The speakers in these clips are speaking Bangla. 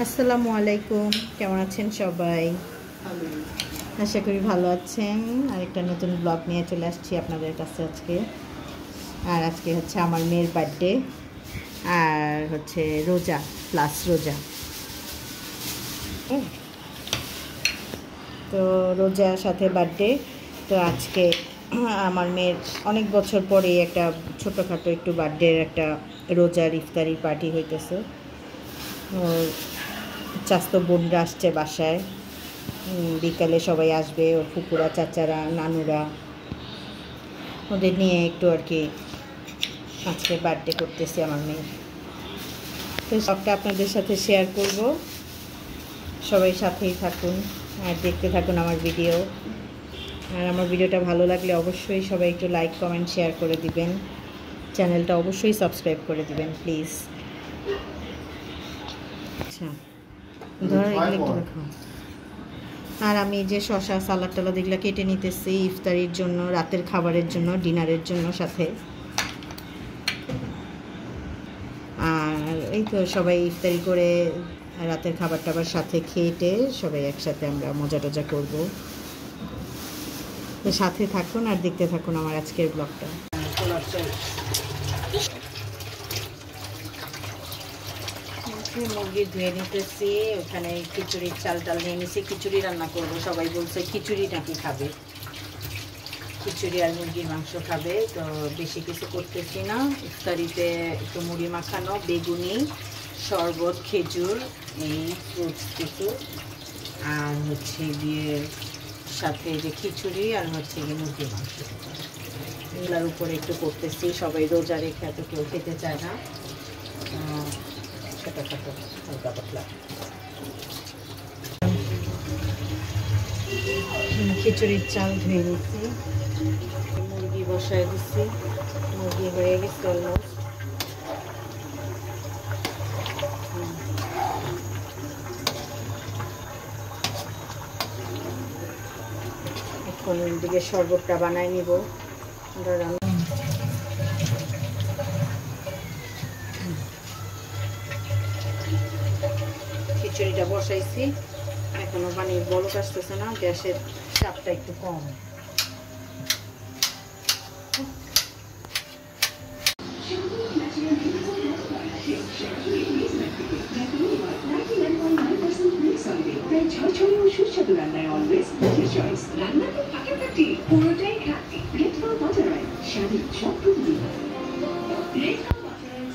আসসালামু আলাইকুম, কেমন আছেন সবাই? আশা করি ভালো আছেন। আরেকটা নতুন ব্লগ নিয়ে চলে আসছি আপনাদের কাছে আজকে। আর আজকে হচ্ছে আমার মেয়ের বার্থডে, আর হচ্ছে রোজা প্লাস রোজা। তো রোজার সাথে বার্থডে। তো আজকে আমার মেয়ের অনেক বছর পরে একটা ছোটোখাটো একটু বার্থডের একটা রোজার ইফতারি পার্টি হইতেছে। চাস্তো বোনরা আসছে বাসায়, বিকালে সবাই আসবে, ওর ফুপুরা, চাচারা, নানুরা, ওদের নিয়ে একটু আর কি আজকে বার্থডে করতেছি আমার মেয়ে। তো সবটা আপনাদের সাথে শেয়ার করব, সবাই সাথেই থাকুন আর দেখতে থাকুন আমার ভিডিও। আর আমার ভিডিওটা ভালো লাগলে অবশ্যই সবাই একটু লাইক, কমেন্ট, শেয়ার করে দিবেন। চ্যানেলটা অবশ্যই সাবস্ক্রাইব করে দিবেন প্লিজ। আচ্ছা, ধরো এগুলো একটু রাখো। আর আমি যে শসা, সালাদ টালাদ এগুলো কেটে নিতেছি ইফতারির জন্য, রাতের খাবারের জন্য, ডিনারের জন্য সাথে। আর এই তো সবাই ইফতারি করে রাতের খাবার টাবার সাথে খেয়ে সবাই একসাথে আমরা মজা টজা করবো। তো সাথে থাকুন আর দেখতে থাকুন আমার আজকের ব্লগটা। মুরগি ধুয়ে নিতেছি, ওখানে খিচুড়ির চাল টাল নিয়ে নিছি, খিচুড়ি রান্না করব। সবাই বলছে খিচুড়ি নাকি খাবে, খিচুড়ি আর মুরগির মাংস খাবে। তো বেশি কিছু করতেছি না, ইফতারিতে একটু মুড়ি মাখানো, বেগুনি, শরবত, খেজুর, এই ফ্রুটস কিছু, আর হচ্ছে গিয়ে সাথে যে খিচুড়ি আর হচ্ছে গিয়ে মুরগির মাংস, এগুলোর উপরে একটু করতেছি। সবাই রোজা রেখে এত কেউ খেতে চায় না, ছোটোখাটো হালকা পাতলা। খিচুড়ির চাল ধুয়ে নিচ্ছি, মুরগি বসায় দিচ্ছি, মুরগি হয়ে গেছে অলমোস্ট। এখন দিকে শরবতটা বানাই নিব। খিচুড়িটা বসাইছি, এখনো পানির বলক আসতেছে না, গ্যাসের চাপটা একটু কম। সুস্বাদু রান্নায় অলওয়েজ চয়েস, রান্না তো ফাটাফাটি, পুরোটাই খাঁটি। রেড ফল বাটার অয়েল, স্বাদের সব প্রতিদিন। রেড ফল বাটার অয়েল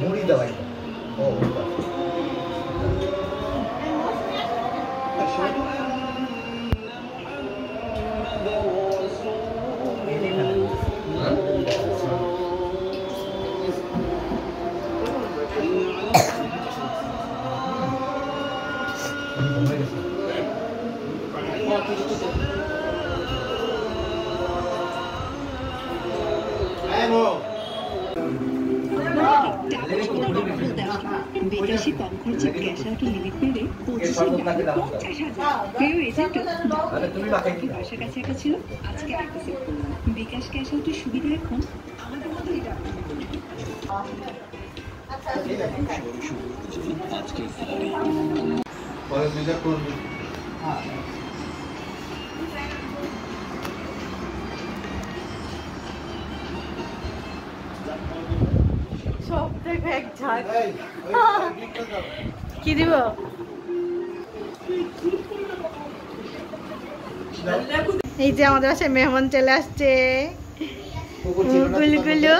মুড়ি দেওয়াই ও বেশি কম খরচে ক্যাশ আউট লিমিট পেলে 25,000 বাসার কাছে একটা ছিল, আজকে একটা সেট করলাম। বিকাশ ক্যাশ আউটের সুবিধা এখন আমাদের মতো এটা সব থেকে এক ঝাঁক কি দিব? এই যে আমাদের বাসায় মেহমান চলে আসছে, গুলগুলো।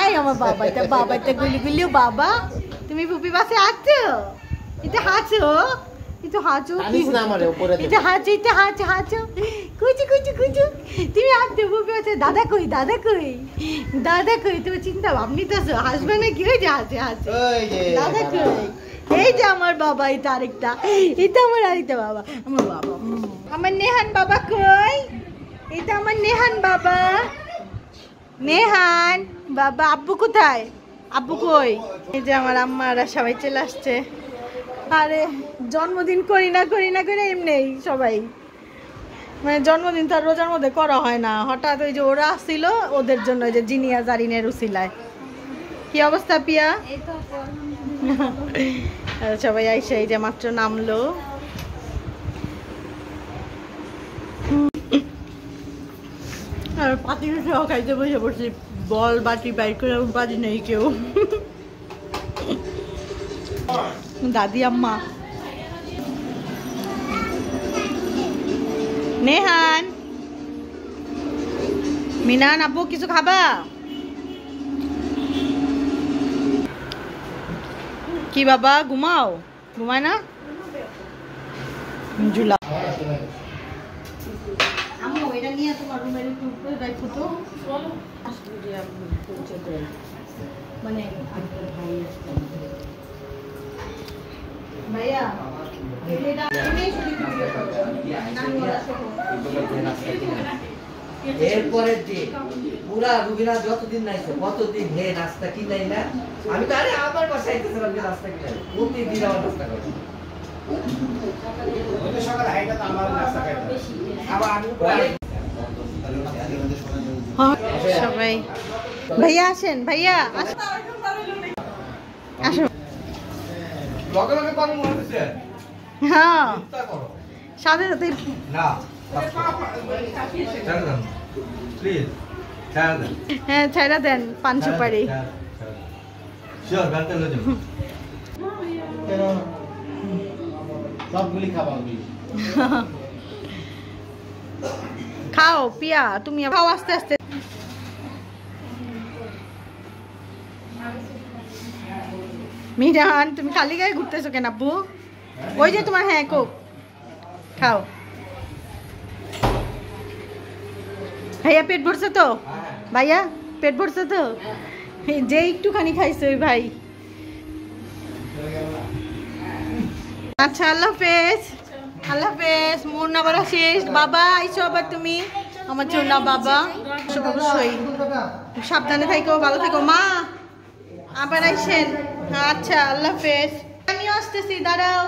এই আমার বাবাটা, বাবাটা গুলগুলো। বাবা তুমি ফুপি বাসে আছো? এটা হাঁচো, এটা হাঁচো, এটা হাঁচো, এটা হাঁচো, হাঁচো, কুচু কুচু কুচু। তুমি হাঁটতে ফুপি বাসে। দাদা কই, দাদা কই, দাদা কই? তুমি চিন্তা ভাবনি তো হাসবে না কি? ওই যে হাসে, হাসে। দাদা কই? এই যে আমার বাবা, এটা আরেকটা, এটা আমার আরেকটা বাবা, আমার বাবা। আমার নেহান বাবা কই? এটা আমার নেহান বাবা, নেহান বাবা। আব্বু কোথায়? আব্বু কই? এই যে আমার আম্মারা সবাই চলে আসছে, আরে জন্মদিন করি না করে এমনি সবাই, মানে জন্মদিন তো আর রোজার মধ্যে করা হয় না, হঠাৎ ওই যে ওরা আসছিল ওদের জন্য, যে জিনিয়া জারিনের উসিলায়। কি অবস্থা পিয়া? সবাই আইসা এই যে মাত্র নামলো। আর পাতি সহ খাইতে বসে পড়ছি, বল বাটি বাইর করে বাজি নেই কেউ। দাদি আম্মা নেহান মিনান আব্বু কিছু খাবা? কি বাবা ঘুমাও? ঘুমায় না? ঝুলা আম্মু এটা নিয়ে তোমার রুমের একটু উপরে রাখো তো, মানে ভাইয়া এরপরের দিন পুরা রুবিনা যতদিন নাইছে কতদিন হে নাস্তা কিনাই না, আমি তো আরে আমার বাসায় আইতেছিলাম যে নাস্তা কিনাই, প্রতিদিন আমার নাস্তা করে সকালে হাইটা তো আমার নাস্তা খাই আবার আমি সবাই। ভাইয়া আসেন, ভাইয়া আসুন। লগে লগে পানি মনে হচ্ছে হ্যাঁ সাথে সাথে না প্লিজ হ্যাঁ ছাইরা দেন পান সুপারি। শিওর গাতে লজে কেন সবগুলি খাবা খাও পিয়া, তুমি খাও আস্তে আস্তে। মিরান তুমি খালি গায়ে ঘুরতেছো কেন আব্বু? ওই যে তোমার হ্যাঁ কোক খাও। ভাইয়া পেট ভরছে তো? ভাইয়া পেট ভরছে তো? যে একটুখানি খাইছে ওই ভাই। আচ্ছা আল্লাহ হাফেজ, আল্লাহ হাফেজ। মন আবার শেষ বাবা, আইসো আবার তুমি আমার জন্য বাবা। অবশ্যই সাবধানে থাকো, ভালো থেকো মা, আবার আইসেন। আচ্ছা আল্লাহ হাফেজ, আমিও আসতেছি, দাঁড়াও।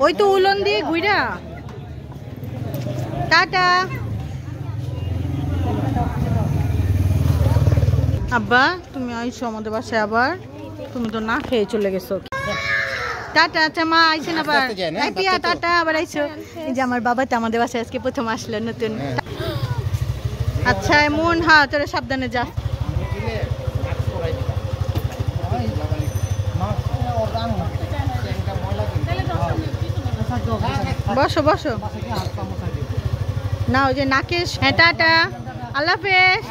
ওই তো উলন দিয়ে ঘুরা, টাটা। আব্বা তুমি আইসো আমাদের বাসায় আবার, তুমি তো না খেয়ে চলে গেছো। টাটা। আচ্ছা মা আইসেন আবার, পিয়া টাটা, আবার আইসো। এই যে আমার বাবা তো আমাদের বাসায় আজকে প্রথম আসলো নতুন। আচ্ছা এমন, হ্যাঁ তোরা সাবধানে যা। বসো বসো না, ওই যে নাকেশ। হ্যাঁ টাটা, আল্লাহ হাফেজ,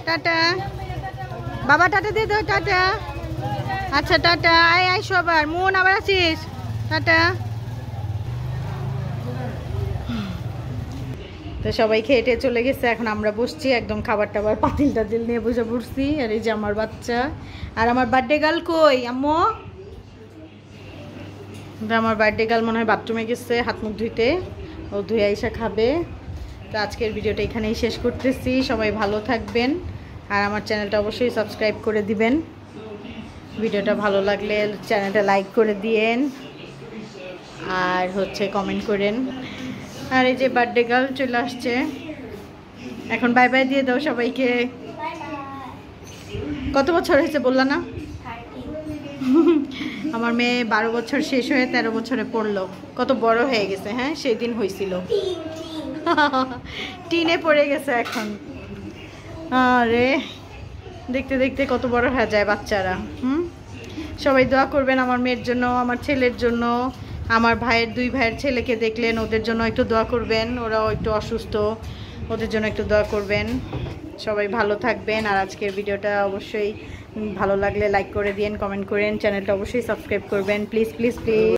টাটা বাবা, টাটা দিয়ে দাও, টাটা। আচ্ছা টাটা, আইসো আবার, মন আবার আছিস, টাটা। তো সবাই খেয়ে চলে গেছে, এখন আমরা বসছি একদম খাবার টাবার পাতিল টাতিল নিয়ে বসে পড়ছি। আর এই যে আমার বাচ্চা, আর আমার বার্থডে গার্ল কই আম্মু? আমার বার্থডে গার্ল মনে হয় বাথরুমে গেছে হাত মুখ ধুইতে, ও ধুয়ে আইসা খাবে। তো আজকের ভিডিওটা এখানেই শেষ করতেছি। সবাই ভালো থাকবেন, আর আমার চ্যানেলটা অবশ্যই সাবস্ক্রাইব করে দিবেন। ভিডিওটা ভালো লাগলে চ্যানেলটা লাইক করে দিয়েন, আর হচ্ছে কমেন্ট করেন। আর এই যে বার্থডে গার্ল চলে আসছে, এখন বাই বাই দিয়ে দাও সবাইকে। কত বছর হয়েছে বললা না? আমার মেয়ে 12 বছর শেষ হয়ে 13 বছরে পড়লো, কত বড় হয়ে গেছে। হ্যাঁ সেই দিন হয়েছিল, টিনে পড়ে গেছে এখন। আরে দেখতে দেখতে কত বড় হয়ে যায় বাচ্চারা। সবাই দোয়া করবেন আমার মেয়ের জন্য, আমার ছেলের জন্য, আমার ভাইয়ের 2 ভাইয়ের ছেলেকে দেখলেন, ওদের জন্য একটু দোয়া করবেন, ওরাও একটু অসুস্থ, ওদের জন্য একটু দোয়া করবেন। সবাই ভালো থাকবেন। আর আজকের ভিডিওটা অবশ্যই ভালো লাগলে লাইক করে দিন, কমেন্ট করেন, চ্যানেলটা অবশ্যই সাবস্ক্রাইব করবেন, প্লিজ প্লিজ প্লিজ।